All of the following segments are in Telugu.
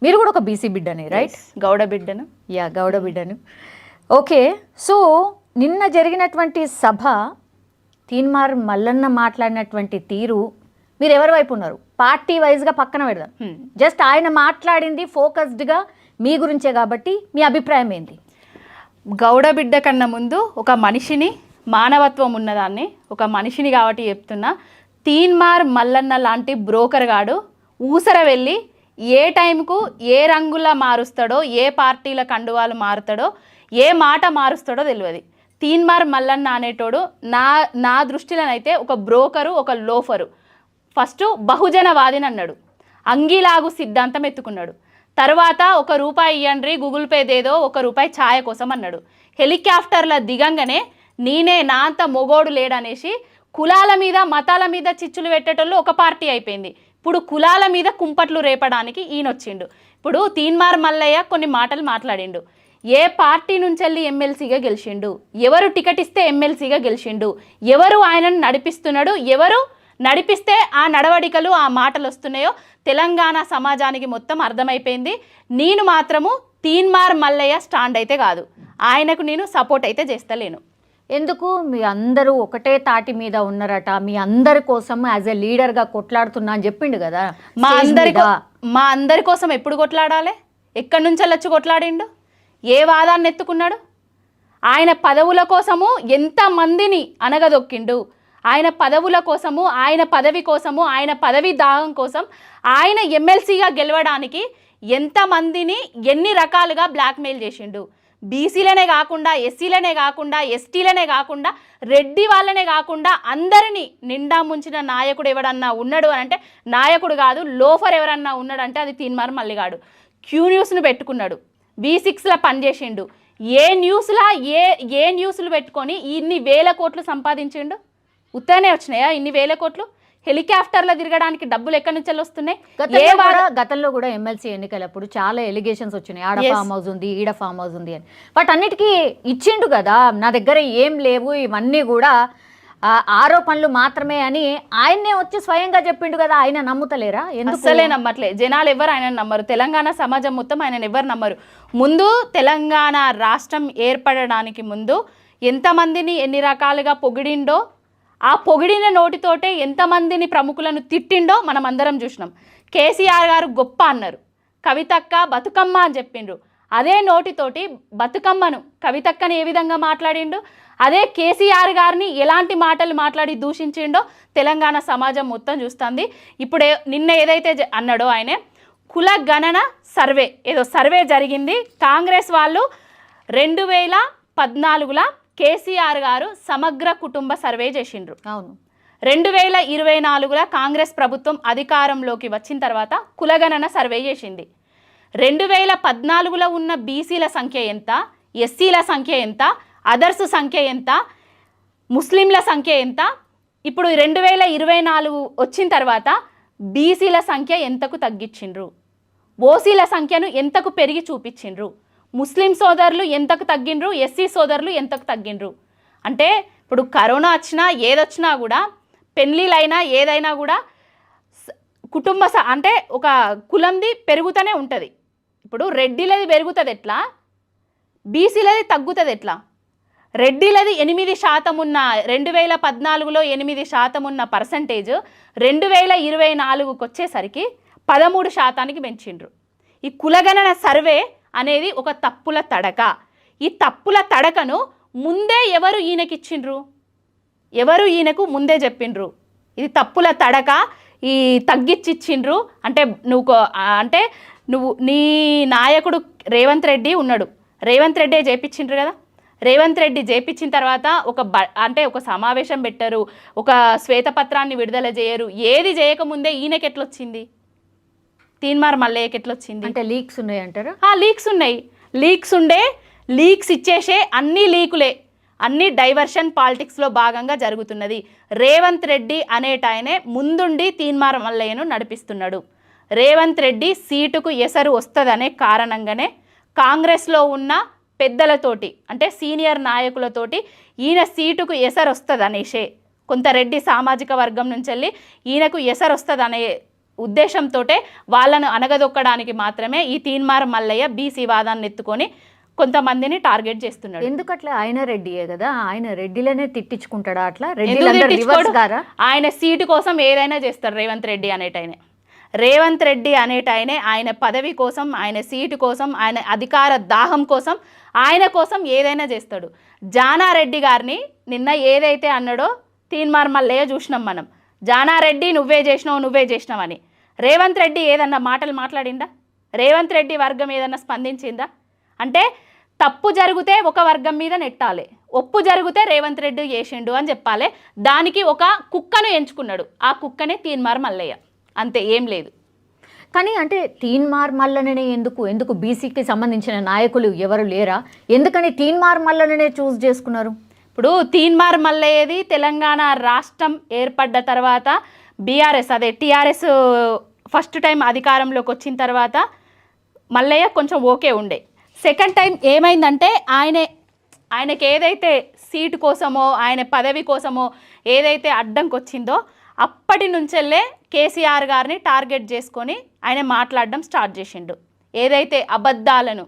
మీరు కూడా ఒక బీసీ బిడ్డనే, రైట్? గౌడ బిడ్డను. యా, గౌడ బిడ్డను. ఓకే, సో నిన్న జరిగినటువంటి సభ, తీన్మార్ మల్లన్న మాట్లాడినటువంటి తీరు, మీరు ఎవరి వైపు ఉన్నారు? పార్టీ వైజ్గా పక్కన పెడదాం, జస్ట్ ఆయన మాట్లాడింది ఫోకస్డ్గా మీ గురించే కాబట్టి మీ అభిప్రాయం ఏంటి? గౌడ బిడ్డ కన్నా ముందు ఒక మనిషిని, మానవత్వం ఉన్నదాన్ని, ఒక మనిషిని కాబట్టి చెప్తున్నా, తీన్మార్ మల్లన్న లాంటి బ్రోకర్ గాడు ఊసర వెళ్ళి ఏ టైంకు ఏ రంగులా మారుస్తాడో, ఏ పార్టీల కండువాలు మారుతాడో, ఏ మాట మారుస్తాడో తెలియదు. తీన్మార్ మల్లన్న అనేటోడు నా దృష్టిలోనైతే ఒక బ్రోకరు, ఒక లోఫరు. ఫస్ట్ బహుజనవాదిని అన్నాడు, అంగీలాగు సిద్ధాంతం ఎత్తుకున్నాడు. తర్వాత ₹1 ఇయ్యండ్రి గూగుల్ పే దేదో ₹1 ఛాయ కోసం అన్నాడు. హెలికాప్టర్ల దిగంగానే నేనే నా అంత మొగోడు లేడనేసి కులాల మీద మతాల మీద చిచ్చులు పెట్టేటోళ్ళు ఒక పార్టీ అయిపోయింది. ఇప్పుడు కులాల మీద కుంపట్లు రేపడానికి ఈయనొచ్చిండు. ఇప్పుడు తీన్మార్ మల్లయ్య కొన్ని మాటలు మాట్లాడిండు. ఏ పార్టీ నుంచి వెళ్ళి ఎమ్మెల్సీగా గెలిచిండు, ఎవరు టికెట్ ఇస్తే ఎమ్మెల్సీగా గెలిచిండు, ఎవరు ఆయనను నడిపిస్తున్నాడు, ఎవరు నడిపిస్తే ఆ నడవడికలు ఆ మాటలు వస్తున్నాయో తెలంగాణ సమాజానికి మొత్తం అర్థమైపోయింది. నేను మాత్రము తీన్మార్ మల్లయ్య స్టాండ్ అయితే కాదు, ఆయనకు నేను సపోర్ట్ అయితే చేస్తలేను. ఎందుకు? మీ అందరూ ఒకటే తాటి మీద ఉన్నారట, మీ అందరి కోసం యాజ్ ఎ లీడర్గా కొట్లాడుతున్నా అని చెప్పిండు కదా. మా అందరి కోసం ఎప్పుడు కొట్లాడాలి? ఎక్కడి నుంచి వచ్చి కొట్లాడిండు? ఏ వాదాన్ని ఎత్తుకున్నాడు? ఆయన పదవుల కోసము ఎంతమందిని అనగదొక్కిండు. ఆయన పదవుల కోసము, ఆయన పదవి కోసము, ఆయన పదవి దాహం కోసం, ఆయన ఎమ్మెల్సీగా గెలవడానికి ఎంతమందిని ఎన్ని రకాలుగా బ్లాక్మెయిల్ చేసిండు. బీసీలనే కాకుండా, ఎస్సీలనే కాకుండా, ఎస్టీలనే కాకుండా, రెడ్డి వాళ్ళనే కాకుండా అందరినీ నిండా ముంచిన నాయకుడు ఎవడన్నా ఉన్నాడు అని అంటే, నాయకుడు కాదు లోఫర్ ఎవరన్నా ఉన్నాడంటే అది తీన్మార్ మల్లిగాడు. క్యూ న్యూస్ను పెట్టుకున్నాడు, V6లా పనిచేసిండు. ఏ న్యూస్లు పెట్టుకొని ఇన్ని వేల కోట్లు సంపాదించిండు? ఉత్తనే వచ్చినాయా ఇన్ని వేల కోట్లు? హెలికాప్టర్లో తిరగడానికి డబ్బులు ఎక్కడి నుంచి వస్తున్నాయి? గతంలో కూడా ఎమ్మెల్సీ ఎన్నికలప్పుడు చాలా ఎలిగేషన్స్ వచ్చినాయి, ఆడ ఫామ్ హౌస్ ఉంది, ఈడ ఫామ్ హౌస్ ఉంది అని. బట్ అన్నిటికీ ఇచ్చిండు కదా, నా దగ్గర ఏం లేవు, ఇవన్నీ కూడా ఆరోపణలు మాత్రమే అని ఆయన్నే వచ్చి స్వయంగా చెప్పిండు కదా. ఆయన నమ్ముతలేరా? అసలే నమ్మట్లే జనాలు, ఎవరు ఆయన నమ్మరు. తెలంగాణ సమాజం మొత్తం ఆయన ఎవరు నమ్మరు. ముందు తెలంగాణ రాష్ట్రం ఏర్పడడానికి ముందు ఎంతమందిని ఎన్ని రకాలుగా పొగిడిండో, ఆ పొగిడిన నోటితోటే ఎంతమందిని ప్రముఖులను తిట్టిండో మనం అందరం చూసినాం. కేసీఆర్ గారు గొప్ప అన్నారు, కవితక్క బతుకమ్మ అని చెప్పిండ్రు. అదే నోటితోటి బతుకమ్మను, కవితక్కని ఏ విధంగా మాట్లాడిండు, అదే కేసీఆర్ గారిని ఎలాంటి మాటలు మాట్లాడి దూషించిండో తెలంగాణ సమాజం మొత్తం చూస్తుంది. ఇప్పుడు నిన్న ఏదైతే అన్నాడో ఆయన కుల గణన సర్వే, ఏదో సర్వే జరిగింది. కాంగ్రెస్ వాళ్ళు 2014లో కేసీఆర్ గారు సమగ్ర కుటుంబ సర్వే చేసిండ్రు. అవును. 2024లో కాంగ్రెస్ ప్రభుత్వం అధికారంలోకి వచ్చిన తర్వాత కులగణన సర్వే చేసింది. 2014లో ఉన్న బీసీల సంఖ్య ఎంత, ఎస్సీల సంఖ్య ఎంత, అదర్స్ సంఖ్య ఎంత, ముస్లింల సంఖ్య ఎంత, ఇప్పుడు 2024 వచ్చిన తర్వాత బీసీల సంఖ్య ఎంతకు తగ్గించిండ్రు, ఓసీల సంఖ్యను ఎంతకు పెరిగి చూపించిండ్రు, ముస్లిం సోదరులు ఎంతకు తగ్గిండ్రు, ఎస్సీ సోదరులు ఎంతకు తగ్గిండ్రు. అంటే ఇప్పుడు కరోనా వచ్చినా ఏదొచ్చినా కూడా, పెళ్ళిళ్ళైనా ఏదైనా కూడా కుటుంబ అంటే ఒక కులంది పెరుగుతూనే ఉంటుంది. ఇప్పుడు రెడ్డిలది పెరుగుతుంది ఎట్లా, బీసీలది తగ్గుతుంది ఎట్లా? రెడ్డిలది 8% ఉన్న 2014లో 8% ఉన్న పర్సంటేజ్ 2024కి వచ్చేసరికి 13%కి పెంచిండ్రు. ఈ కులగణన సర్వే అనేది ఒక తప్పుల తడక. ఈ తప్పుల తడకను ముందే ఎవరు ఈయనకిచ్చిండ్రు, ఎవరు ఈయనకు ముందే చెప్పిండ్రు ఇది తప్పుల తడక, ఈ తగ్గిచ్చిచ్చిండ్రు అంటే నువ్వు నీ నాయకుడు రేవంత్ రెడ్డి ఉన్నాడు, రేవంత్ రెడ్డే చేపించిండ్రు కదా. రేవంత్ రెడ్డి చేపించిన తర్వాత ఒక సమావేశం పెట్టరు, ఒక శ్వేతపత్రాన్ని విడుదల చేయరు, ఏది చేయకముందే ఈయనకి ఎట్లొచ్చింది, తీన్మార్ మల్లయ్యకి ఎట్లొచ్చింది? అంటే లీక్స్ ఉన్నాయి అంటారా? లీక్స్ ఉన్నాయి. లీక్స్ ఇచ్చేసే అన్ని లీకులే, అన్ని డైవర్షన్ పాలిటిక్స్లో భాగంగా జరుగుతున్నది. రేవంత్ రెడ్డి అనేటాయనే ముందుండి తీన్మార్ మల్లయ్యను నడిపిస్తున్నాడు. రేవంత్ రెడ్డి సీటుకు ఎసరు వస్తుందనే కారణంగానే కాంగ్రెస్లో ఉన్న పెద్దలతోటి, అంటే సీనియర్ నాయకులతోటి ఈయన సీటుకు ఎసరు వస్తుంది అనేసే, కొంత రెడ్డి సామాజిక వర్గం నుంచి వెళ్ళి ఈయనకు ఎసరు వస్తుంది అనే ఉద్దేశంతో వాళ్ళను అనగదొక్కడానికి మాత్రమే ఈ తీన్మార్ మల్లయ్య బీసీ వాదాన్ని ఎత్తుకొని కొంతమందిని టార్గెట్ చేస్తున్నాడు. ఎందుకట్లా? ఆయన రెడ్డియే కదా, ఆయన రెడ్డిలనే తిట్టించుకుంటాడా? అట్లా ఎందుకు తిట్టించుకోడు? ఆయన సీటు కోసం ఏదైనా చేస్తాడు రేవంత్ రెడ్డి అనేటాయనే ఆయన పదవి కోసం, ఆయన సీటు కోసం, ఆయన అధికార దాహం కోసం, ఆయన కోసం ఏదైనా చేస్తాడు. జానారెడ్డి గారిని నిన్న ఏదైతే అన్నాడో తీన్మార్ మల్లయ్య చూసినాం మనం. జానారెడ్డి నువ్వే చేసినావు అని. రేవంత్ రెడ్డి ఏదన్నా మాటలు మాట్లాడిందా? రేవంత్ రెడ్డి వర్గం ఏదన్నా స్పందించిందా? అంటే తప్పు జరిగితే ఒక వర్గం మీద నెట్టాలి, ఒప్పు జరిగితే రేవంత్ రెడ్డి చేసిండు అని చెప్పాలి. దానికి ఒక కుక్కను ఎంచుకున్నాడు, ఆ కుక్కనే తీన్మార్ మల్లయ్య, అంతే, ఏం లేదు. కానీ అంటే తీన్మార్ మల్లననే ఎందుకు బీసీకి సంబంధించిన నాయకులు ఎవరు లేరా? ఎందుకని తీన్మార్ మల్లననే చూస్ చేసుకున్నారు? ఇప్పుడు తీన్మార్ మల్లయ్యది తెలంగాణ రాష్ట్రం ఏర్పడ్డ తర్వాత బీఆర్ఎస్, అదే టీఆర్ఎస్ ఫస్ట్ టైం అధికారంలోకి వచ్చిన తర్వాత మల్లయ్య కొంచెం ఓకే ఉండే. సెకండ్ టైం ఏమైందంటే ఆయనకి ఏదైతే సీటు కోసమో ఆయన పదవి కోసమో ఏదైతే అడ్డంకి వచ్చిందో అప్పటి నుంచెల్లే కేసీఆర్ గారిని టార్గెట్ చేసుకొని ఆయన మాట్లాడడం స్టార్ట్ చేసిండు. ఏదైతే అబద్ధాలను,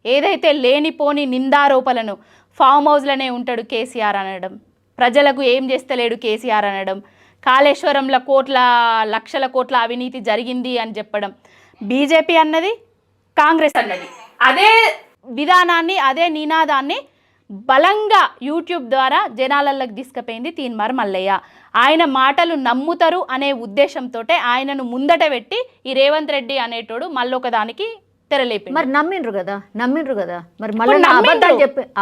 ఏదైతే లేనిపోని నిందారోపణలను, ఫామ్ హౌస్లోనే ఉంటాడు కేసీఆర్ అనడం, ప్రజలకు ఏం చేస్తలేడు కేసీఆర్ అనడం, కాళేశ్వరంలో లక్షల కోట్ల అవినీతి జరిగింది అని చెప్పడం, బీజేపీ అన్నది కాంగ్రెస్ అన్నది, అదే విధానాన్ని, అదే నినాదాన్ని బలంగా యూట్యూబ్ ద్వారా జనాలలోకి తీసుకుపోయింది తీన్మార్ మల్లయ్య. ఆయన మాటలు నమ్ముతారు అనే ఉద్దేశంతో ఆయనను ముందట పెట్టి ఈ రేవంత్ రెడ్డి అనేటోడు మళ్ళొక దానికి తెరలేపి. మరి నమ్మిండ్రు కదా. మరి మళ్ళీ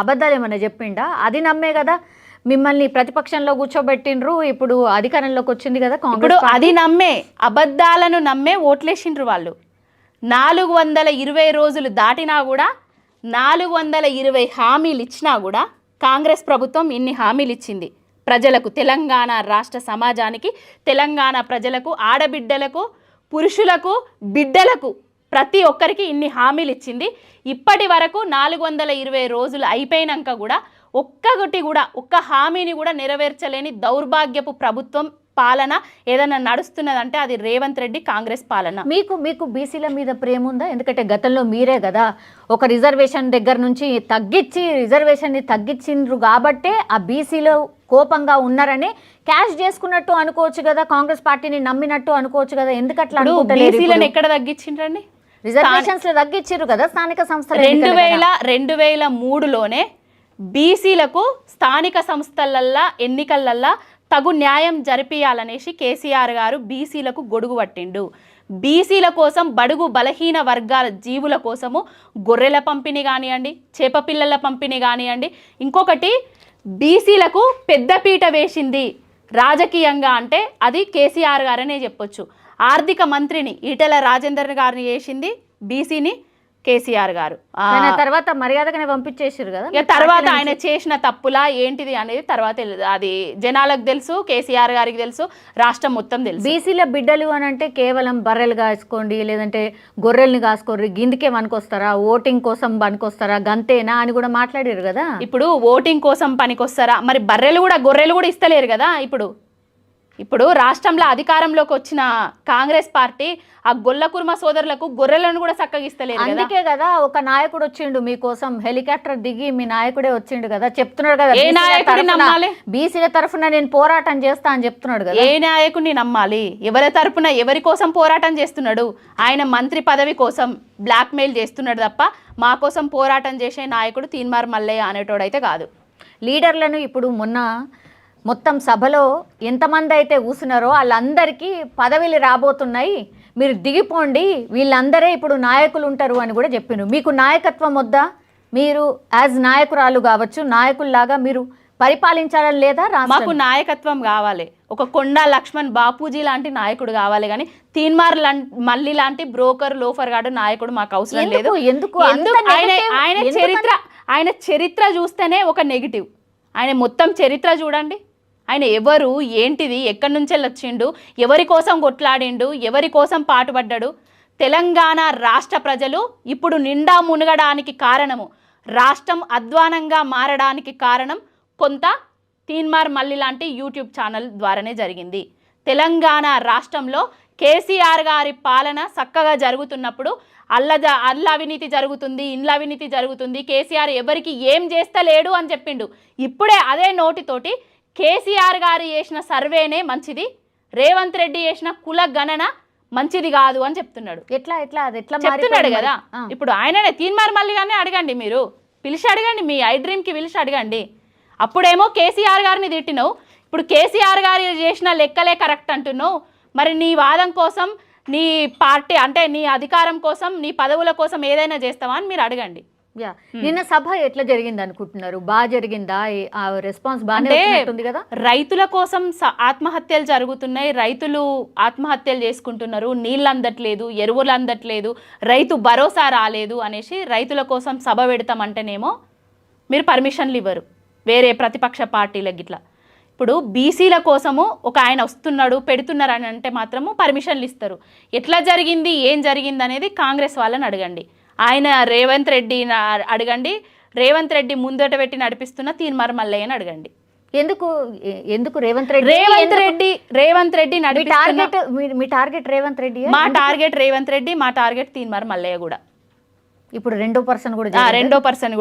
అబద్ధాలు ఏమన్నా చెప్పిండా? అది నమ్మే కదా మిమ్మల్ని ప్రతిపక్షంలో కూర్చోబెట్టిండ్రు. ఇప్పుడు అధికారంలోకి వచ్చింది కదా కాంగ్రెస్. ఇప్పుడు అది నమ్మే, అబద్ధాలను నమ్మే ఓట్లేసిండ్రు వాళ్ళు. 420 రోజులు దాటినా కూడా, 420 హామీలు ఇచ్చినా కూడా కాంగ్రెస్ ప్రభుత్వం ఇన్ని హామీలు ఇచ్చింది ప్రజలకు, తెలంగాణ రాష్ట్ర సమాజానికి, తెలంగాణ ప్రజలకు, ఆడబిడ్డలకు, పురుషులకు, బిడ్డలకు, ప్రతి ఒక్కరికి ఇన్ని హామీలు ఇచ్చింది. ఇప్పటి వరకు 420 రోజులు అయిపోయినాక కూడా ఒక్క హామీని కూడా నెరవేర్చలేని దౌర్భాగ్యపు ప్రభుత్వం పాలన ఏదైనా నడుస్తున్నదంటే అది రేవంత్ రెడ్డి కాంగ్రెస్ పాలన. మీకు బీసీల మీద ప్రేమ ఉందా? ఎందుకంటే గతంలో మీరే కదా ఒక రిజర్వేషన్ దగ్గర నుంచి రిజర్వేషన్ని తగ్గించిండ్రు కాబట్టే ఆ బీసీలో కోపంగా ఉన్నారని క్యాష్ చేసుకున్నట్టు అనుకోవచ్చు కదా, కాంగ్రెస్ పార్టీని నమ్మినట్టు అనుకోవచ్చు కదా. ఎందుకట్లా బీసీలను ఎక్కడ తగ్గించిండ్రండి? రిజర్వేషన్స్ లో తగ్గించారు కదా స్థానిక సంస్థలు. 2003లోనే బీసీలకు స్థానిక సంస్థలల్లా ఎన్నికలల్లా తగు న్యాయం జరిపియాలనేసి కేసీఆర్ గారు బీసీలకు గొడుగు పట్టిండు. బీసీల కోసం, బడుగు బలహీన వర్గాల జీవుల కోసము గొర్రెల పంపిణీ కానివ్వండి, చేపపిల్లల పంపిణీ కానివ్వండి, ఇంకొకటి బీసీలకు పెద్దపీట వేసింది రాజకీయంగా అంటే అది కేసీఆర్ గారనే చెప్పొచ్చు. ఆర్థిక మంత్రిని ఈటెల రాజేందర్ గారిని చేసింది బీసీని కేసీఆర్ గారు. తర్వాత మర్యాదగానే పంపించేసారు కదా. తర్వాత ఆయన చేసిన తప్పులా ఏంటిది అనేది తర్వాత అది జనాలకు తెలుసు, కేసీఆర్ గారికి తెలుసు, రాష్ట్రం మొత్తం తెలుసు. బీసీల బిడ్డలు అని అంటే కేవలం బర్రెలు కాసుకోండి, లేదంటే గొర్రెల్ని కాసుకోండి, గిందుకే పనికొస్తారా, ఓటింగ్ కోసం పనికొస్తారా, గంతేనా అని కూడా మాట్లాడారు కదా. ఇప్పుడు ఓటింగ్ కోసం పనికొస్తారా? మరి గొర్రెలు కూడా ఇస్తలేరు కదా. ఇప్పుడు రాష్ట్రంలో అధికారంలోకి వచ్చిన కాంగ్రెస్ పార్టీ ఆ గొల్లకుర్మ సోదరులకు గొర్రెలను కూడా చక్కగా ఇస్తలేదు. అందుకే కదా ఒక నాయకుడు వచ్చిండు మీకోసం, హెలికాప్టర్ దిగి మీ నాయకుడే వచ్చిండు కదా, చెప్తున్నాడు కదా ఏ నాయకుడిని నమ్మాలి? బీసీల తరఫున నేను పోరాటం చేస్తా అని చెప్తున్నాడు కదా. ఏ నాయకుడిని నమ్మాలి? ఎవరి తరఫున ఎవరి కోసం పోరాటం చేస్తున్నాడు? ఆయన మంత్రి పదవి కోసం బ్లాక్మెయిల్ చేస్తున్నాడు తప్ప మా కోసం పోరాటం చేసే నాయకుడు తీన్మార్ మల్లయ్య అనేటోడైతే కాదు. లీడర్లను ఇప్పుడు మొత్తం సభలో ఎంతమంది అయితే కూర్చున్నారో వాళ్ళందరికీ పదవిలు రాబోతున్నాయి, మీరు దిగిపోండి, వీళ్ళందరే ఇప్పుడు నాయకులు ఉంటారు అని కూడా చెప్పిండ్రు. మీకు నాయకత్వం వద్దా? మీరు యాజ్ నాయకురాలు కావచ్చు, నాయకుల్లాగా మీరు పరిపాలించాలని లేదా? మాకు నాయకత్వం కావాలి, ఒక కొండా లక్ష్మణ్ బాపూజీ లాంటి నాయకుడు కావాలి, కానీ తీన్మార్ మల్లి లాంటి బ్రోకర్ లోఫర్ గాడు నాయకుడు మాకు అవసరం లేదు. ఎందుకు? ఆయన చరిత్ర చూస్తేనే ఒక నెగిటివ్. ఆయన మొత్తం చరిత్ర చూడండి, ఆయన ఎవరు, ఏంటిది, ఎక్కడి నుంచి వచ్చిండు, ఎవరి కోసం కొట్లాడిండు, ఎవరి కోసం పాటుపడ్డాడు. తెలంగాణ రాష్ట్ర ప్రజలు ఇప్పుడు నిండా మునగడానికి కారణము, రాష్ట్రం అధ్వానంగా మారడానికి కారణం కొంత తీన్మార్ మల్లి లాంటి యూట్యూబ్ ఛానల్ ద్వారానే జరిగింది. తెలంగాణ రాష్ట్రంలో కేసీఆర్ గారి పాలన చక్కగా జరుగుతున్నప్పుడు అల్ల అవినీతి జరుగుతుంది, ఇండ్ల అవినీతి జరుగుతుంది, కేసీఆర్ ఎవరికి ఏం చేస్తలేడు అని చెప్పిండు. ఇప్పుడే అదే నోటితోటి కేసీఆర్ గారు చేసిన సర్వేనే మంచిది, రేవంత్ రెడ్డి చేసిన కుల గణన మంచిది కాదు అని చెప్తున్నాడు. ఎట్లా ఎట్లా అది ఎట్లా చెప్తున్నాడు కదా. ఇప్పుడు ఆయననే తీన్మార్ మల్లిగానే అడగండి, మీరు పిలిచి అడగండి, మీ ఐ డ్రీమ్కి పిలిచి అడగండి. అప్పుడేమో కేసీఆర్ గారిని తిట్టినావు, ఇప్పుడు కేసీఆర్ గారు చేసిన లెక్కలే కరెక్ట్ అంటున్నావు. మరి నీ వాదం కోసం, నీ పార్టీ అంటే నీ అధికారం కోసం, నీ పదవుల కోసం ఏదైనా చేస్తావా అని మీరు అడగండి. యా, నిన్న సభ ఎట్లా జరిగింది అనుకుంటున్నారు? బాగా జరిగిందా? ఆ రెస్పాన్స్ బాగానే వచ్చినట్టుంది కదా. రైతుల కోసం ఆత్మహత్యలు జరుగుతున్నాయి, రైతులు ఆత్మహత్యలు చేసుకుంటున్నారు, నీళ్ళు అందట్లేదు, ఎరువులు అందట్లేదు, రైతు భరోసా రాలేదు అనేసి రైతుల కోసం సభ పెడతామంటేనేమో మీరు పర్మిషన్లు ఇవ్వరు వేరే ప్రతిపక్ష పార్టీలకు. ఇట్లా ఇప్పుడు బీసీల కోసము ఒక ఆయన వస్తున్నాడు పెడుతున్నారు అని అంటే మాత్రము పర్మిషన్లు ఇస్తారు. ఎట్లా జరిగింది, ఏం జరిగింది అనేది కాంగ్రెస్ వాళ్ళని అడగండి, ఆయన రేవంత్ రెడ్డిని అడగండి, రేవంత్ రెడ్డి ముందట పెట్టి నడిపిస్తున్న తీన్మార్ మల్లయ్యని అడగండి. ఎందుకు ఎందుకు రేవంత్ రెడ్డి మీ టార్గెట్ రేవంత్ రెడ్డి? మా టార్గెట్ రేవంత్ రెడ్డి, మా టార్గెట్ తీన్మార్ మల్లయ్య కూడా. ఇప్పుడు రెండో పర్సన్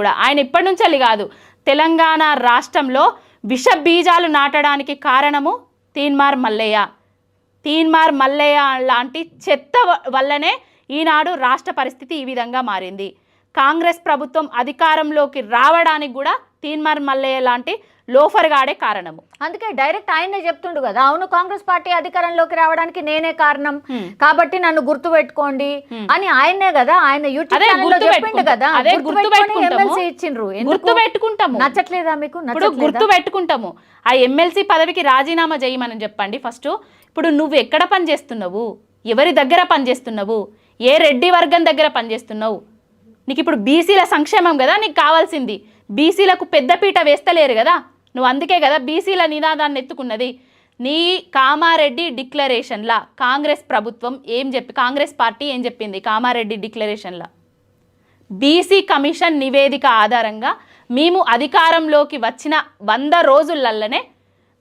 కూడా ఆయన ఇప్పటి నుంచి కాదు, తెలంగాణ రాష్ట్రంలో విష బీజాలు నాటడానికి కారణము తీన్మార్ మల్లయ్య లాంటి చెత్త వల్లనే ఈనాడు రాష్ట్ర పరిస్థితి ఈ విధంగా మారింది. కాంగ్రెస్ ప్రభుత్వం అధికారంలోకి రావడానికి కూడా తీన్మార్ మల్లయ్య లాంటి లోఫర్ గాడే కారణము. అందుకే డైరెక్ట్ ఆయనే చెప్తుండు కదా, అవును కాంగ్రెస్ పార్టీ అధికారంలోకి రావడానికి నేనే కారణం కాబట్టి నన్ను గుర్తు పెట్టుకోండి అని ఆయనే కదా, ఆయన యూట్యూబ్ ఛానల్లో చెప్పిండు కదా. గుర్తు పెట్టుకుంటాము, నచ్చట్లేదా మీకు? గుర్తు పెట్టుకుంటాము. ఆ ఎమ్మెల్సీ పదవికి రాజీనామా చేయమని చెప్పండి ఫస్ట్. ఇప్పుడు నువ్వు ఎక్కడ పనిచేస్తున్నావు, ఎవరి దగ్గర పనిచేస్తున్నావు, ఏ రెడ్డి వర్గం దగ్గర పనిచేస్తున్నావు? నీకు ఇప్పుడు బీసీల సంక్షేమం కదా నీకు కావాల్సింది, బీసీలకు పెద్దపీట వేస్తలేరు కదా నువ్వు, అందుకే కదా బీసీల నినాదాన్ని ఎత్తుకున్నది. నీ కామారెడ్డి డిక్లరేషన్లా కాంగ్రెస్ ప్రభుత్వం కాంగ్రెస్ పార్టీ ఏం చెప్పింది? కామారెడ్డి డిక్లరేషన్లా బీసీ కమిషన్ నివేదిక ఆధారంగా మేము అధికారంలోకి వచ్చిన 100 రోజులల్లనే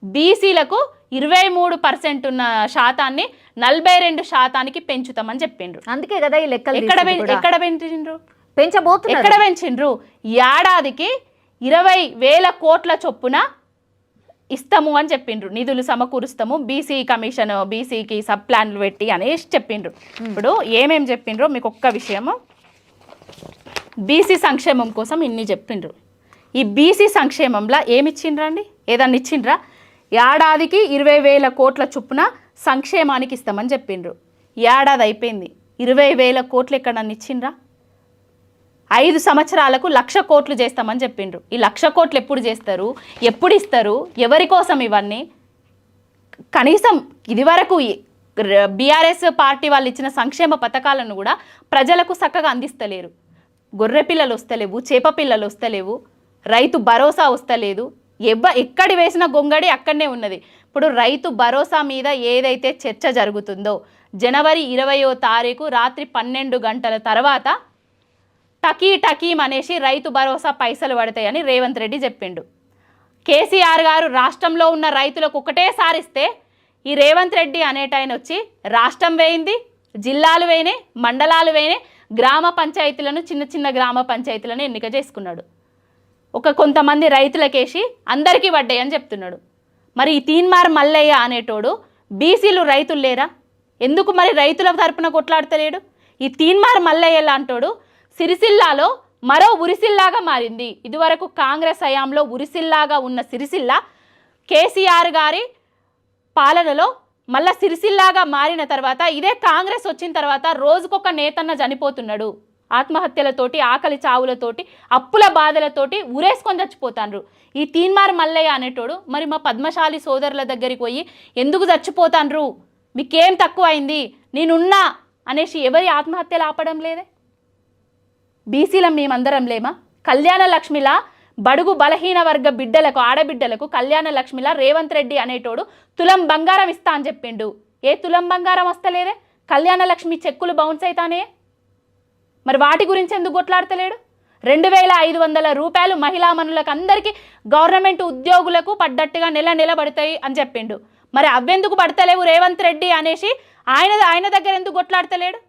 బీసీలకు 23% ఉన్న శాతాన్ని 42% పెంచుతామని చెప్పిండ్రు. అందుకే కదా ఈ లెక్కలు ఎక్కడ పెంచిండ్రు? పెంచబోతున్నారు. ఎక్కడ పెంచిండ్రు? ఏడాదికి 20,000 కోట్ల చొప్పున ఇస్తాము అని చెప్పిండ్రు, నిధులు సమకూరుస్తాము, బీసీ కమిషన్, బీసీకి సబ్ ప్లాన్లు పెట్టి అనేసి చెప్పిండ్రు. ఇప్పుడు ఏమేం చెప్పిండ్రో మీకు ఒక్క విషయము, బీసీ సంక్షేమం కోసం ఇన్ని చెప్పిండ్రు. ఈ బీసీ సంక్షేమంలో ఏమి ఇచ్చిండ్రండి? ఏదన్నా ఇచ్చిండ్రా? ఏడాదికి 20,000 కోట్ల చొప్పున సంక్షేమానికి ఇస్తామని చెప్పిండ్రు. ఏడాది అయిపోయింది, 20,000 కోట్లు ఎక్కడన్నా ఇచ్చిండ్రా? 5 సంవత్సరాలకు 1,00,000 కోట్లు చేస్తామని చెప్పిండ్రు. ఈ 1,00,000 కోట్లు ఎప్పుడు చేస్తారు, ఎప్పుడు ఇస్తారు, ఎవరి కోసం ఇవన్నీ? కనీసం ఇదివరకు బీఆర్ఎస్ పార్టీ వాళ్ళు ఇచ్చిన సంక్షేమ పథకాలను కూడా ప్రజలకు చక్కగా అందిస్తలేరు. గొర్రె పిల్లలు వస్తలేవు, చేప పిల్లలు వస్తలేవు, రైతు భరోసా వస్తలేదు, ఎక్కడి వేసిన గొంగడి అక్కడనే ఉన్నది. ఇప్పుడు రైతు భరోసా మీద ఏదైతే చర్చ జరుగుతుందో జనవరి 20వ తారీఖు రాత్రి 12 గంటల తర్వాత టకీం అనేసి రైతు భరోసా పైసలు పడతాయని రేవంత్ రెడ్డి చెప్పిండు. కేసీఆర్ గారు రాష్ట్రంలో ఉన్న రైతులకు ఒకటేసారి ఇస్తే ఈ రేవంత్ రెడ్డి అనేటాయన వచ్చి రాష్ట్రం వేయింది, జిల్లాలు వేయినాయి, మండలాలు వేయినాయి, గ్రామ పంచాయతీలను, చిన్న చిన్న గ్రామ పంచాయతీలను ఎన్నిక చేసుకున్నాడు. కొంతమంది రైతులకేసి అందరికీ పడ్డాయి అని చెప్తున్నాడు. మరి ఈ తీన్మార్ మల్లయ్య అనేటోడు బీసీలు రైతులు లేరా? ఎందుకు మరి రైతుల తరపున కొట్లాడతలేడు? ఈ తీన్మార్ మల్లయ్య లాంటోడు సిరిసిల్లాలో మరో ఉరిసిల్లాగా మారింది. ఇదివరకు కాంగ్రెస్ హయాంలో ఉరిసిల్లాగా ఉన్న సిరిసిల్ల కేసీఆర్ గారి పాలనలో మళ్ళా సిరిసిల్లాగా మారిన తర్వాత, ఇదే కాంగ్రెస్ వచ్చిన తర్వాత రోజుకొక నేతన్న చనిపోతున్నాడు. ఆత్మహత్యలతోటి, ఆకలి చావులతోటి, అప్పుల బాధలతోటి ఊరేసుకొని చచ్చిపోతాండ్రు. ఈ తీన్మార్ మల్లయ్య అనేటోడు మరి మా పద్మశాలి సోదరుల దగ్గరికి పోయి ఎందుకు చచ్చిపోతాండ్రు, మీకేం తక్కువ అయింది, నేనున్నా అనేసి ఎవరి ఆత్మహత్యలు ఆపడం లేదే? బీసీలం మేమందరం లేమా? కళ్యాణ లక్ష్మిలా బడుగు బలహీన వర్గ బిడ్డలకు, ఆడబిడ్డలకు కళ్యాణ లక్ష్మిలా రేవంత్ రెడ్డి అనేటోడు తులం బంగారం ఇస్తా అని చెప్పిండు. ఏ తులం బంగారం వస్తలేదే? కళ్యాణ లక్ష్మి చెక్కులు బౌన్స్ అవుతానే, మరి వాటి గురించి ఎందుకు కొట్లాడతలేడు? 2,500 రూపాయలు మహిళా మనులకు అందరికీ గవర్నమెంట్ ఉద్యోగులకు పడ్డట్టుగా నెల పడతాయి అని చెప్పిండు. మరి అవెందుకు పడతలేవు రేవంత్ రెడ్డి అనేసి ఆయన దగ్గర ఎందుకు కొట్లాడతలేడు?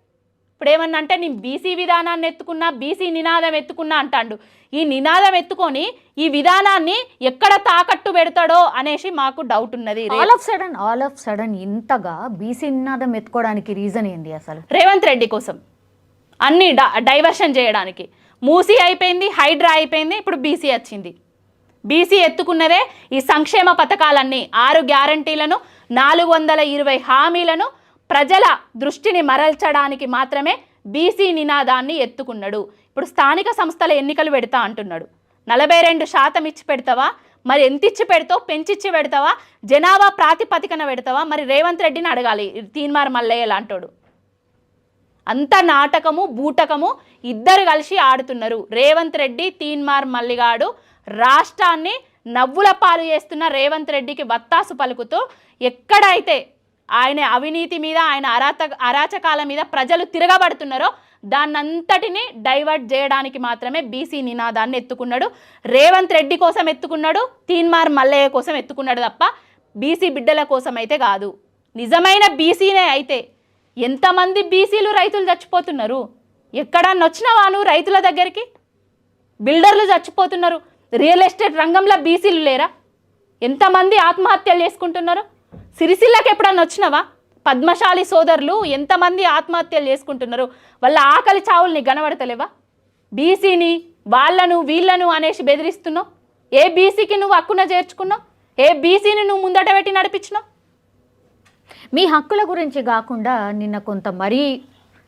ఇప్పుడు ఏమన్నా అంటే నేను బీసీ విధానాన్ని ఎత్తుకున్నా, బీసీ నినాదం ఎత్తుకున్నా అంటాడు. ఈ నినాదం ఎత్తుకొని ఈ విధానాన్ని ఎక్కడ తాకట్టు పెడతాడో అనేసి మాకు డౌట్ ఉన్నది. ఆల్ ఆఫ్ సడన్ ఇంతగా బీసీ నినాదం ఎత్తుకోవడానికి రీజన్ ఏంది అసలు? రేవంత్ రెడ్డి కోసం అన్ని డైవర్షన్ చేయడానికి. మూసీ అయిపోయింది, హైడ్రా అయిపోయింది, ఇప్పుడు బీసీ వచ్చింది. బీసీ ఎత్తుకున్నదే ఈ సంక్షేమ పథకాలన్నీ, 6 గ్యారంటీలను, 420 హామీలను ప్రజల దృష్టిని మరల్చడానికి మాత్రమే బీసీ నినాదాన్ని ఎత్తుకున్నాడు. ఇప్పుడు స్థానిక సంస్థల ఎన్నికలు పెడతా అంటున్నాడు. 42% ఇచ్చి పెడతావా? మరి ఎంత ఇచ్చి పెడతావు? పెంచిచ్చి పెడతావా? జనాభా ప్రాతిపదికన పెడతావా? మరి రేవంత్ రెడ్డిని అడగాలి. తీన్మార్ మల్లయ్య లాంటోడు. అంత నాటకము బూటకము ఇద్దరు కలిసి ఆడుతున్నారు. రేవంత్ రెడ్డి, తీన్మార్ మల్లిగాడు రాష్ట్రాన్ని నవ్వుల పాలు చేస్తున్న రేవంత్ రెడ్డికి వత్తాసు పలుకుతూ ఎక్కడైతే ఆయన అవినీతి మీద, ఆయన అరాచకాల మీద ప్రజలు తిరగబడుతున్నారో దాన్నంతటిని డైవర్ట్ చేయడానికి మాత్రమే బీసీ నినాదాన్ని ఎత్తుకున్నాడు. రేవంత్ రెడ్డి కోసం ఎత్తుకున్నాడు, తీన్మార్ మల్లయ్య కోసం ఎత్తుకున్నాడు తప్ప బీసీ బిడ్డల కోసం అయితే కాదు. నిజమైన బీసీనే అయితే ఎంతమంది బీసీలు రైతులు చచ్చిపోతున్నారు? ఎక్కడన్నా వచ్చినావా నువ్వు రైతుల దగ్గరికి? బిల్డర్లు చచ్చిపోతున్నారు. రియల్ ఎస్టేట్ రంగంలో బీసీలు లేరా? ఎంతమంది ఆత్మహత్యలు చేసుకుంటున్నారు? సిరిసిల్లకి ఎప్పుడన్నా వచ్చినావా? పద్మశాలి సోదరులు ఎంతమంది ఆత్మహత్యలు చేసుకుంటున్నారు? వాళ్ళ ఆకలి చావుల్ని గనబడతలేవా? బీసీని వాళ్ళను వీళ్ళను అనేసి బెదిరిస్తున్నావు. ఏ బీసీకి నువ్వు హక్కున చేర్చుకున్నావు? ఏ బీసీని నువ్వు ముందట పెట్టి నడిపించినావు? మీ హక్కుల గురించి కాకుండా నిన్న కొంత మరీ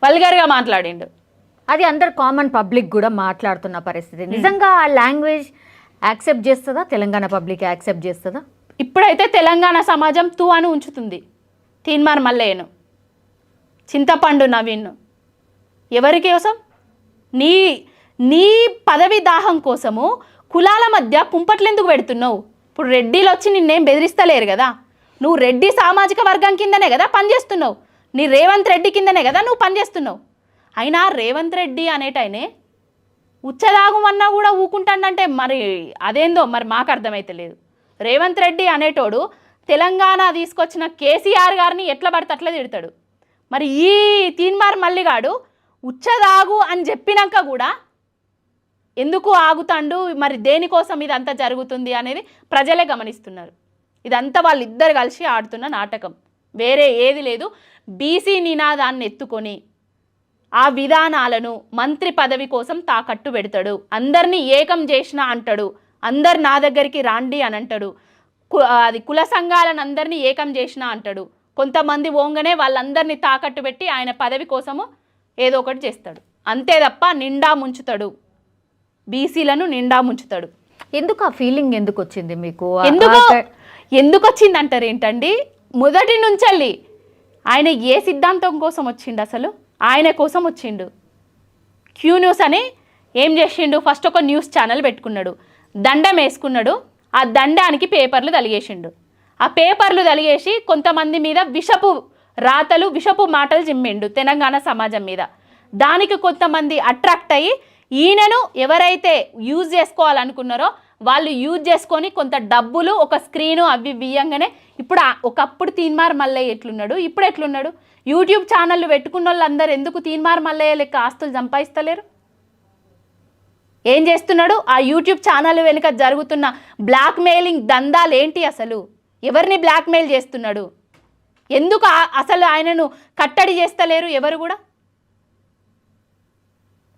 వల్గర్గా మాట్లాడిండు. అది అందరు కామన్ పబ్లిక్ కూడా మాట్లాడుతున్న పరిస్థితి. నిజంగా ఆ లాంగ్వేజ్ యాక్సెప్ట్ చేస్తుందా? తెలంగాణ పబ్లిక్ యాక్సెప్ట్ చేస్తుందా? ఇప్పుడైతే తెలంగాణ సమాజం తూ అని ఉంచుతుంది తీన్మార్ మల్లయ్యను, చింతపండు నవీన్ను. ఎవరి కోసం? నీ నీ పదవి దాహం కోసము కులాల మధ్య కుంపట్లు ఎందుకు పెడుతున్నావు? ఇప్పుడు రెడ్డిలు వచ్చి నిన్నేం బెదిరిస్తలేరు కదా. నువ్వు రెడ్డి సామాజిక వర్గం కిందనే కదా పనిచేస్తున్నావు. నీ రేవంత్ రెడ్డి కిందనే కదా నువ్వు పనిచేస్తున్నావు. అయినా రేవంత్ రెడ్డి అనేటైనే ఉచ్చదాగమన్నా కూడా ఊకుంటాడంటే మరి అదేందో మరి మాకు అర్థమైతే లేదు. రేవంత్ రెడ్డి అనేటోడు తెలంగాణ తీసుకొచ్చిన కేసీఆర్ గారిని ఎట్లా పడితే అట్లా తిడతాడు. మరి ఈ తీన్మార్ మల్లిగాడు ఉచ్చదాగు అని చెప్పినాక కూడా ఎందుకు ఆగుతాండు? మరి దేనికోసం ఇదంతా జరుగుతుంది అనేది ప్రజలే గమనిస్తున్నారు. ఇదంతా వాళ్ళిద్దరు కలిసి ఆడుతున్న నాటకం, వేరే ఏది లేదు. బీసీ నినాదాన్ని ఎత్తుకొని ఆ విధానాలను మంత్రి పదవి కోసం తాకట్టు పెడతాడు. అందరినీ ఏకం చేసిన అంటాడు. అందరు నా దగ్గరికి రాండి అని అంటాడు. అది కుల సంఘాలను అందరినీ ఏకం చేసిన అంటాడు. కొంతమంది ఓంగనే వాళ్ళందరినీ తాకట్టు పెట్టి ఆయన పదవి కోసము ఏదో ఒకటి చేస్తాడు. అంతే తప్ప నిండా ముంచుతాడు, బీసీలను నిండా ముంచుతాడు. ఎందుకు ఆ ఫీలింగ్ ఎందుకు వచ్చింది మీకు? ఎందుకు వచ్చింది అంటారు ఏంటండి? మొదటి నుంచి ఆయన ఏ సిద్ధాంతం కోసం వచ్చిండు? అసలు ఆయన కోసం వచ్చిండు. క్యూ న్యూస్ అని ఏం చేసిండు? ఫస్ట్ ఒక న్యూస్ ఛానల్ పెట్టుకున్నాడు, దండం వేసుకున్నాడు. ఆ దండానికి పేపర్లు తలిగేసిండు. ఆ పేపర్లు తలిగేసి కొంతమంది మీద విషపు రాతలు, విషపు మాటలు జిమ్మిండు తెలంగాణ సమాజం మీద. దానికి కొంతమంది అట్రాక్ట్ అయ్యి ఈయనను ఎవరైతే యూజ్ చేసుకోవాలనుకున్నారో వాళ్ళు యూజ్ చేసుకొని కొంత డబ్బులు, ఒక స్క్రీను అవి బియ్యంగానే ఇప్పుడు ఒకప్పుడు తీన్మార్ మల్లయ్య ఎట్లున్నాడు, ఇప్పుడు ఎట్లున్నాడు? యూట్యూబ్ ఛానళ్ళు పెట్టుకున్న వాళ్ళందరూ ఎందుకు తీన్మార్ మల్లయ్య లెక్క ఆస్తులు సంపాదిస్తలేరు? ఏం చేస్తున్నాడు? ఆ యూట్యూబ్ ఛానల్ వెనుక జరుగుతున్న బ్లాక్ మెయిలింగ్ దందాలు ఏంటి? అసలు ఎవరిని బ్లాక్మెయిల్ చేస్తున్నాడు? ఎందుకు అసలు ఆయనను కట్టడి చేస్తలేరు? ఎవరు కూడా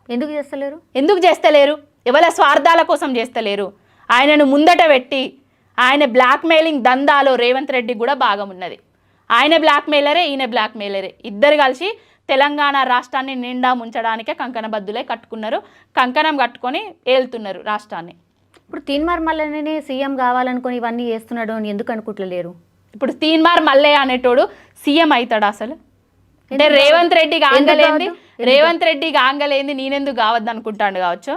ఎందుకు చేస్తలేరు? ఎవరి స్వార్థాల కోసం చేస్తలేరు. ఆయనను ముందట పెట్టి ఆయన బ్లాక్మెయిలింగ్ దందాలో రేవంత్ రెడ్డి కూడా భాగం ఉన్నది. ఆయన బ్లాక్మెయిలరే, ఈయన బ్లాక్మెయిలరే. ఇద్దరు కలిసి తెలంగాణ రాష్ట్రాన్ని నిండా ముంచడానికే కంకణబద్దులే కట్టుకున్నారు. కంకణం కట్టుకొని ఏలుతున్నారు రాష్ట్రాన్ని. ఇప్పుడు తీన్మార్ మల్లయ్యనే సీఎం కావాలనుకొని ఇవన్నీ చేస్తున్నాడు అని ఎందుకు అనుకుంటలేరు? ఇప్పుడు తీన్మార్ మల్లయ్య అనేటోడు సీఎం అవుతాడు అసలు? అంటే రేవంత్ రెడ్డికి ఆంగలేంది నేనెందుకు కావద్దు అనుకుంటాడు కావచ్చు.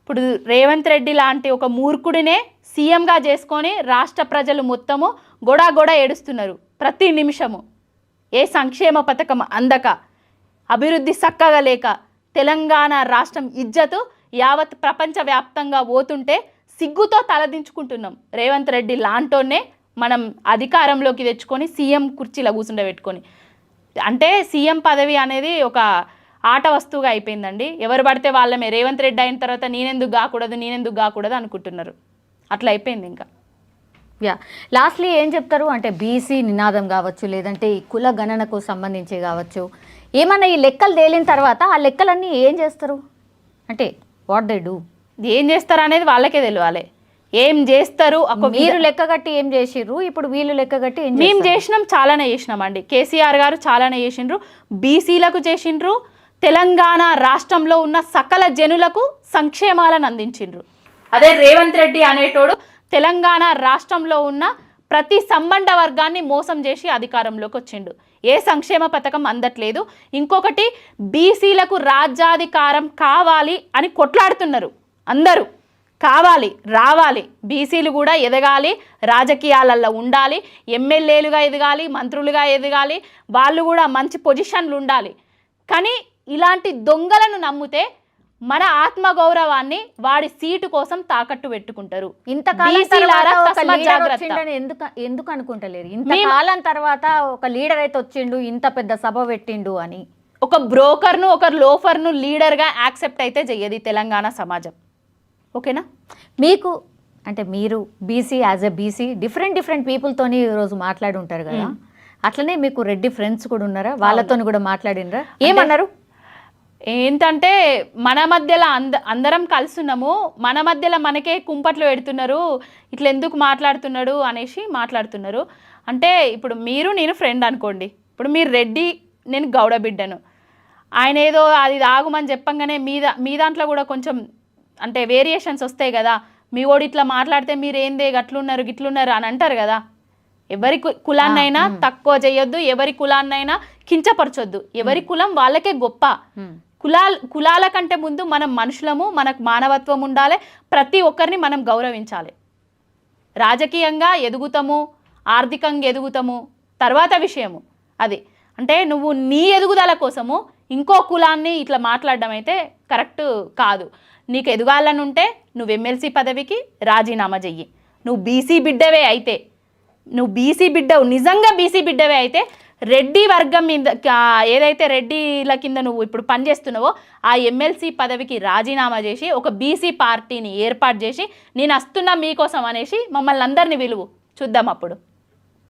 ఇప్పుడు రేవంత్ రెడ్డి లాంటి ఒక మూర్ఖుడినే సీఎంగా చేసుకొని రాష్ట్ర ప్రజలు మొత్తము గొడ ఏడుస్తున్నారు ప్రతి నిమిషము. ఏ సంక్షేమ పథకం అందక, అభివృద్ధి చక్కగా లేక తెలంగాణ రాష్ట్రం ఇజ్జతు యావత్ ప్రపంచవ్యాప్తంగా పోతుంటే సిగ్గుతో తలదించుకుంటున్నాం. రేవంత్ రెడ్డి లాంటోనే మనం అధికారంలోకి తెచ్చుకొని సీఎం కుర్చీలో కూర్చుండబెట్టుకొని అంటే సీఎం పదవి అనేది ఒక ఆట వస్తువుగా అయిపోయిందండి. ఎవరు పడితే వాళ్ళమే. రేవంత్ రెడ్డి అయిన తర్వాత నేనెందుకు కాకూడదు అనుకుంటున్నారు. అట్లా అయిపోయింది ఇంకా. యా, లాస్ట్లీ ఏం చెప్తారు అంటే బీసీ నినాదం కావచ్చు, లేదంటే ఈ కుల గణనకు సంబంధించి కావచ్చు, ఏమన్నా ఈ లెక్కలు తేలిన తర్వాత ఆ లెక్కలన్నీ ఏం చేస్తారు అంటే వాట్ దే డూ? ఏం చేస్తారు అనేది వాళ్ళకే తెలియాలి. ఏం చేస్తారు, మీరు లెక్కగట్టి ఏం చేసిర్రు, ఇప్పుడు వీళ్ళు లెక్కగట్టి ఏం మేము చేసినాం, చాలానే చేసినామండి. కేసీఆర్ గారు చాలానే చేసిండ్రు, బీసీలకు చేసిండ్రు, తెలంగాణ రాష్ట్రంలో ఉన్న సకల జనులకు సంక్షేమాలను అందించిండ్రు. అదే రేవంత్ రెడ్డి అనేటోడు తెలంగాణ రాష్ట్రంలో ఉన్న ప్రతి సంబంధ వర్గాన్ని మోసం చేసి అధికారంలోకి వచ్చిండు. ఏ సంక్షేమ పథకం అందట్లేదు. ఇంకొకటి, బీసీలకు రాజ్యాధికారం కావాలి అని కొట్లాడుతున్నారు అందరూ. కావాలి, రావాలి, బీసీలు కూడా ఎదగాలి, రాజకీయాలలో ఉండాలి, ఎమ్మెల్యేలుగా ఎదగాలి, మంత్రులుగా ఎదగాలి, వాళ్ళు కూడా మంచి పొజిషన్లు ఉండాలి. కానీ ఇలాంటి దొంగలను నమ్మితే మన ఆత్మగౌరవాన్ని వాడి సీటు కోసం తాకట్టు పెట్టుకుంటారు. ఎందుకు అనుకుంటలేరు ఇంతకాలం తర్వాత ఒక లీడర్ అయితే వచ్చిండు, ఇంత పెద్ద సభ పెట్టిండు అని? ఒక బ్రోకర్ను, ఒక లోఫర్ను లీడర్గా యాక్సెప్ట్ అయితే చెయ్యదు తెలంగాణ సమాజం. ఓకేనా? మీకు అంటే మీరు busy, as a busy different పీపుల్తోని ఈరోజు మాట్లాడి ఉంటారు కదా, అట్లనే మీకు రెడ్డి ఫ్రెండ్స్ కూడా ఉన్నారా? వాళ్ళతో కూడా మాట్లాడినరా? ఏమన్నారు? ఏంటంటే మన మధ్యలో అందరం కలుస్తున్నాము, మన మధ్యలో మనకే కుంపట్లు పెడుతున్నారు, ఇట్లా ఎందుకు మాట్లాడుతున్నాడు అనేసి మాట్లాడుతున్నారు. అంటే ఇప్పుడు మీరు నేను ఫ్రెండ్ అనుకోండి, ఇప్పుడు మీరు రెడ్డి, నేను గౌడ బిడ్డను, ఆయన ఏదో అది ఆగుమని చెప్పంగానే మీ దాంట్లో కూడా కొంచెం అంటే వేరియేషన్స్ వస్తాయి కదా. మీ ఓడి ఇట్లా మాట్లాడితే మీరు ఏందే గిట్లున్నారు అని అంటారు కదా. ఎవరి కులాన్నైనా తక్కువ చేయొద్దు, ఎవరి కులాన్నైనా కించపరచొద్దు. ఎవరి కులం వాళ్ళకే గొప్ప. కులాల కంటే ముందు మనం మనుషులము, మనకు మానవత్వం ఉండాలి, ప్రతి ఒక్కరిని మనం గౌరవించాలి. రాజకీయంగా ఎదుగుతాము, ఆర్థికంగా ఎదుగుతాము, తర్వాత విషయము అది. అంటే నువ్వు నీ ఎదుగుదల కోసము ఇంకో కులాన్ని ఇట్లా మాట్లాడడం అయితే కరెక్ట్ కాదు. నీకు ఎదగాలని ఉంటే నువ్వు ఎమ్మెల్సీ పదవికి రాజీనామా చెయ్యి. నువ్వు బీసీ బిడ్డవే అయితే, నిజంగా బీసీ బిడ్డవే అయితే రెడ్డి వర్గం మీద ఏదైతే రెడ్డిల కింద నువ్వు ఇప్పుడు పనిచేస్తున్నావో ఆ ఎమ్మెల్సీ పదవికి రాజీనామా చేసి ఒక బీసీ పార్టీని ఏర్పాటు చేసి నేను వస్తున్నా మీకోసం అనేసి మమ్మల్ని అందరినీ విలువు చూద్దాం అప్పుడు.